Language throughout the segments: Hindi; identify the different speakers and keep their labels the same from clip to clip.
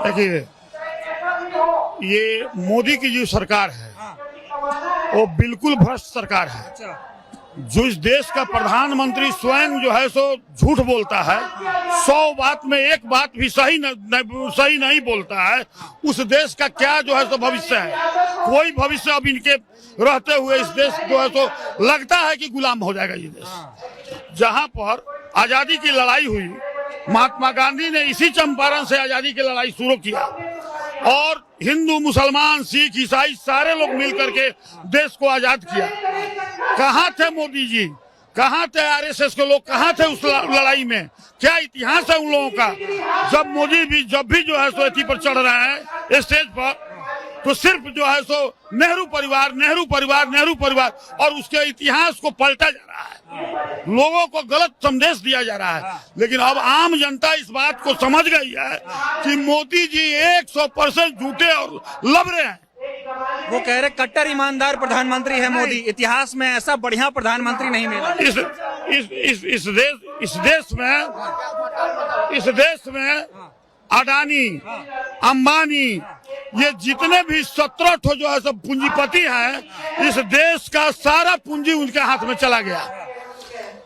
Speaker 1: देखिए, ये मोदी की जो सरकार है वो बिल्कुल भ्रष्ट सरकार है। जो इस देश का प्रधानमंत्री स्वयं जो है सो झूठ बोलता है, 100 बात में एक बात भी सही नहीं बोलता है, उस देश का क्या जो है सो भविष्य है? कोई भविष्य अब इनके रहते हुए इस देश जो है सो लगता है कि गुलाम हो जाएगा ये देश। जहां पर आजादी की लड़ाई हुई, महात्मा गांधी ने इसी चंपारण से आजादी की लड़ाई शुरू किया और हिंदू, मुसलमान, सिख, ईसाई सारे लोग मिलकर के देश को आजाद किया। कहाँ थे मोदी जी? कहाँ थे आरएसएस के लोग? कहाँ थे उस लड़ाई में? क्या इतिहास है उन लोगों का? जब मोदी भी जब भी जो है सो अथी पर चढ़ रहे हैं स्टेज पर, तो सिर्फ जो है सो नेहरू परिवार, नेहरू परिवार, नेहरू परिवार, और उसके इतिहास को पलटा जा रहा है, लोगों को गलत संदेश दिया जा रहा है। लेकिन अब आम जनता इस बात को समझ गई है कि मोदी जी 100% झूठे और लबरे हैं।
Speaker 2: वो कह रहे कट्टर ईमानदार प्रधानमंत्री है मोदी, इतिहास में ऐसा बढ़िया प्रधानमंत्री नहीं मिला।
Speaker 1: इस देश में अडानी, अंबानी, ये जितने भी 17 ठो जो है सब पूंजीपति हैं, इस देश का सारा पूंजी उनके हाथ में चला गया।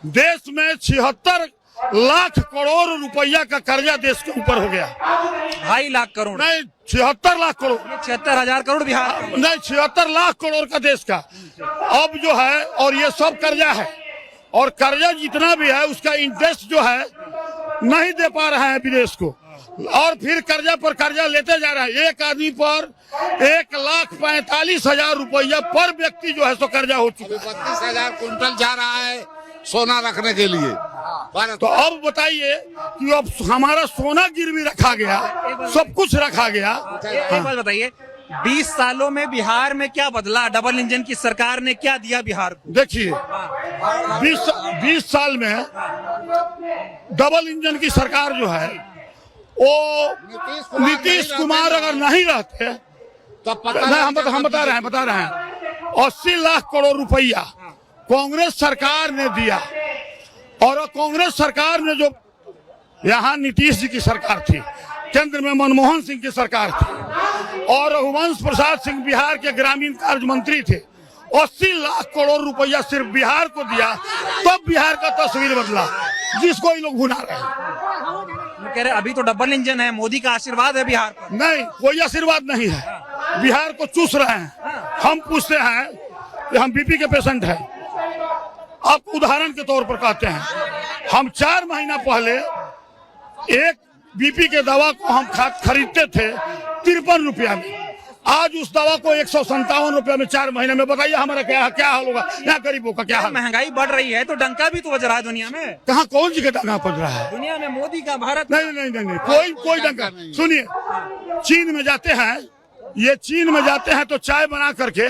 Speaker 1: देश में 76 लाख करोड़ रुपया का कर्जा देश के ऊपर हो गया।
Speaker 2: 2.5 लाख करोड़
Speaker 1: नहीं, 76 लाख करोड़,
Speaker 2: 76,000 करोड़ बिहार का।
Speaker 1: नहीं, 76 लाख करोड़ का देश का अब जो है, और ये सब कर्जा है, और कर्जा जितना भी है उसका इंटरेस्ट जो है नहीं दे पा रहा है विदेश को, और फिर कर्जा पर कर्जा लेते जा रहा है। एक आदमी पर 1,45,000 रुपया पर व्यक्ति जो है सो कर्जा हो चुका है।
Speaker 3: 32,000 कुंटल जा रहा है सोना रखने के लिए।
Speaker 1: तो अब बताइए कि अब हमारा सोना गिरवी रखा गया, सब कुछ रखा गया।
Speaker 2: एक बात बताइए, 20 सालों में बिहार में क्या बदला? डबल इंजन की सरकार ने क्या दिया बिहार को?
Speaker 1: देखिए, 20 साल में डबल इंजन की सरकार जो है वो नीतीश कुमार अगर नहीं रहते तो हम बता रहे हैं 80 लाख करोड़ रुपया कांग्रेस सरकार ने दिया। और कांग्रेस सरकार ने जो यहाँ नीतीश जी की सरकार थी, केंद्र में मनमोहन सिंह की सरकार थी, और रघुवंश प्रसाद सिंह बिहार के ग्रामीण कार्य मंत्री थे, 80 लाख करोड़ रुपया सिर्फ बिहार को दिया, तब बिहार का तस्वीर बदला, जिसको ये लोग भुला रहे हैं।
Speaker 2: कह रहे अभी तो डबल इंजन है, मोदी का आशीर्वाद है बिहार पर।
Speaker 1: नहीं, कोई आशीर्वाद नहीं है, बिहार को चूस रहे हैं। हम पूछते हैं कि हम बीपी के पेशेंट हैं, आप उदाहरण के तौर पर कहते हैं, हम 4 महीना पहले एक बीपी के दवा को हम खरीदते थे 53 रुपया में, आज उस दवा को 157 रुपया में 4 महीने में। बताइए हमारा क्या हाल होगा? यहाँ गरीबों का क्या हाल?
Speaker 2: महंगाई बढ़ रही है तो डंका भी तो बज रहा है दुनिया में।
Speaker 1: कहाँ, कौन जगह डंका बज रहा है
Speaker 2: दुनिया में? मोदी का, भारत।
Speaker 1: नहीं, कोई डंका। सुनिए, चीन में जाते हैं तो चाय बना करके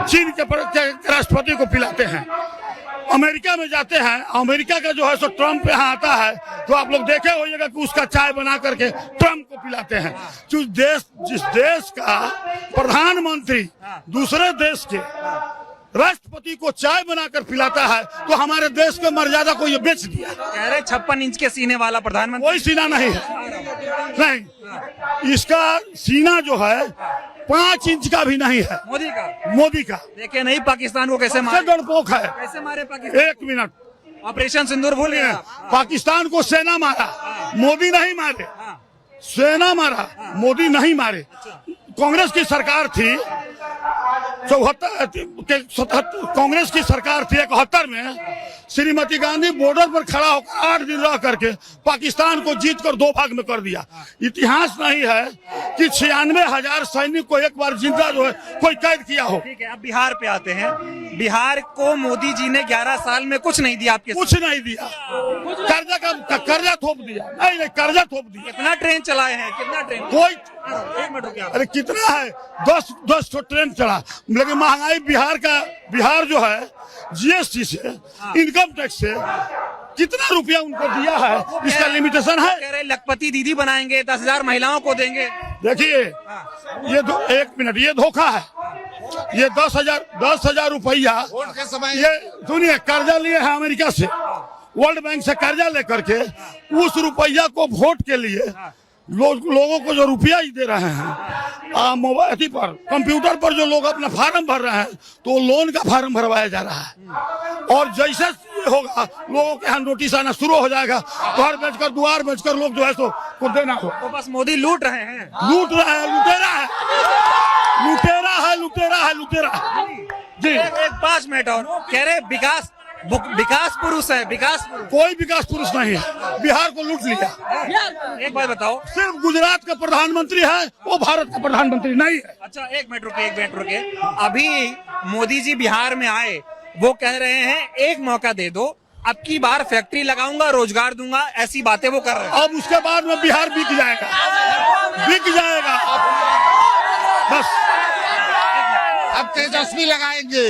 Speaker 1: चीन के राष्ट्रपति को पिलाते हैं। अमेरिका में जाते हैं, अमेरिका का जो है सो ट्रम्प यहाँ आता है तो आप लोग देखे होइएगा कि उसका चाय बना करके ट्रम्प को पिलाते हैं। जिस देश का प्रधानमंत्री दूसरे देश के राष्ट्रपति को चाय बनाकर पिलाता है, तो हमारे देश के मर्यादा को ये बेच दिया।
Speaker 2: कह रहे 56 इंच के सीने वाला प्रधानमंत्री।
Speaker 1: कोई सीना नहीं है, नहीं, इसका सीना जो है 5 इंच का भी नहीं है। मोदी का
Speaker 2: देखे नहीं पाकिस्तान को कैसे मारे?
Speaker 1: डरपोक है।
Speaker 2: कैसे मारे पाकिस्तान?
Speaker 1: 1 मिनट,
Speaker 2: ऑपरेशन सिंदूर भूल गया। पाकिस्तान
Speaker 1: को सेना मारा, मोदी नहीं मारे। सेना मारा, मोदी नहीं मारे। कांग्रेस की सरकार थी 74, कांग्रेस की सरकार थी 71 में। श्रीमती गांधी बॉर्डर पर खड़ा होकर 8 दिन रह करके पाकिस्तान को जीत कर 2 भाग में कर दिया। इतिहास नहीं है कि 96,000 सैनिक को एक बार जिंदा जो है कोई कैद किया हो।
Speaker 2: ठीक है, अब बिहार पे आते हैं। बिहार को मोदी जी ने 11 साल में कुछ नहीं दिया, आपके
Speaker 1: कुछ नहीं दिया। कर्जा थोप दिया। नहीं, कर्जा थोप दिया।
Speaker 2: कितना ट्रेन चलाए हैं? कितना ट्रेन?
Speaker 1: कोई
Speaker 2: 1 मिनट रुकिए।
Speaker 1: अरे कितना है? 10 ठो ट्रेन चला। लेकिन महंगाई बिहार जो है जीएसटी से, इनकम टैक्स से कितना रुपया उनको दिया है, इसका लिमिटेशन है।
Speaker 2: कह रहे लखपति दीदी बनाएंगे, 10,000 महिलाओं को देंगे।
Speaker 1: देखिए, ये 1 मिनट, ये धोखा है। ये 10,000 रुपया ये सुनिए, कर्जा लिए है अमेरिका से, वर्ल्ड बैंक से कर्जा लेकर के उस रुपया को वोट के लिए लोगों को जो रुपया ही दे रहे हैं मोबाइल पर कंप्यूटर पर जो लोग अपना फार्म भर रहे हैं तो लोन का फार्म भरवाया जा रहा है। और जैसे ये होगा लोगों के यहाँ नोटिस आना शुरू हो जाएगा, घर बेचकर द्वार बेचकर लोग जो है सो को देना हो।
Speaker 2: तो बस मोदी लूट रहे हैं,
Speaker 1: लूट रहा है, लुटेरा है, लुटेरा है, लुटेरा है, लुटेरा है जी।
Speaker 2: एक 5 मिनट और कह रहे विकास पुरुष है, विकास पुरुष।
Speaker 1: कोई विकास पुरुष नहीं है, बिहार को लूट लिया।
Speaker 2: एक बात बताओ,
Speaker 1: सिर्फ गुजरात का प्रधानमंत्री है, वो भारत का प्रधानमंत्री नहीं है।
Speaker 2: अच्छा एक मिनट रुके। अभी मोदी जी बिहार में आए, वो कह रहे हैं एक मौका दे दो, अब की बार फैक्ट्री लगाऊंगा, रोजगार दूंगा, ऐसी बातें वो कर रहे हैं।
Speaker 1: अब उसके बाद में बिहार बिक जाएगा, बिक जाएगा बस।
Speaker 3: अब तेजस्वी लगाएंगे,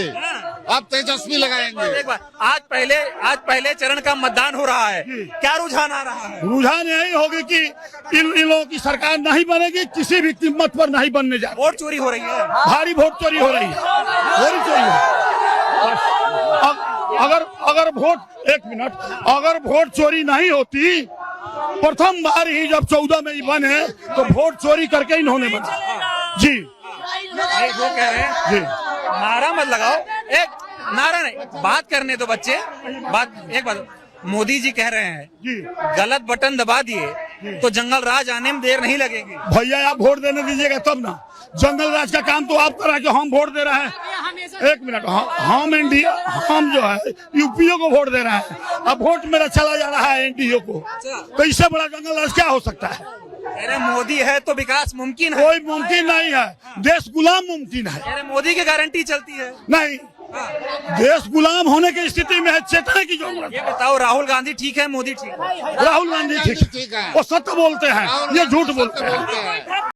Speaker 3: अब तेजस्वी लगाएंगे।
Speaker 2: एक बार आज पहले चरण का मतदान हो रहा है, क्या रुझान आ रहा है?
Speaker 1: रुझान यही होगी कि इन लोगों की सरकार नहीं बनेगी, किसी भी कीमत पर नहीं बनने जा रही।
Speaker 2: वोट चोरी हो रही है,
Speaker 1: भारी वोट चोरी हो रही है, चोरी अगर वोट एक मिनट, अगर वोट चोरी नहीं होती, प्रथम बार ही जब 14 में ही बने तो वोट चोरी करके इन्होंने बना जी।
Speaker 2: वो कह रहे हैं
Speaker 1: जी
Speaker 2: नारा मत लगाओ, एक नारा नहीं, बात करने दो बच्चे। एक बात मोदी जी कह रहे हैं
Speaker 1: जी,
Speaker 2: गलत बटन दबा दिए तो जंगल राज आने में देर नहीं लगेगी।
Speaker 1: भैया आप वोट देने दीजिएगा तब ना, जंगल राज का काम तो आप करा कि हम वोट दे रहे हैं। एक मिनट, हम इंडिया, हम जो है यूपीओ को वोट दे रहे हैं, अब वोट मेरा चला जा रहा है एनडीओ को, तो इससे बड़ा जंगल राज क्या हो सकता है?
Speaker 2: अरे मोदी है तो विकास मुमकिन है।
Speaker 1: कोई मुमकिन नहीं है, देश गुलाम मुमकिन है।
Speaker 2: अरे मोदी की गारंटी चलती है
Speaker 1: नहीं, देश गुलाम होने की स्थिति में है, चेतने की जरूरत
Speaker 2: ये
Speaker 1: है।
Speaker 2: बताओ राहुल गांधी ठीक है, मोदी ठीक है?
Speaker 1: राहुल गांधी ठीक है, वो सत्य बोलते हैं, ये झूठ बोलते हैं।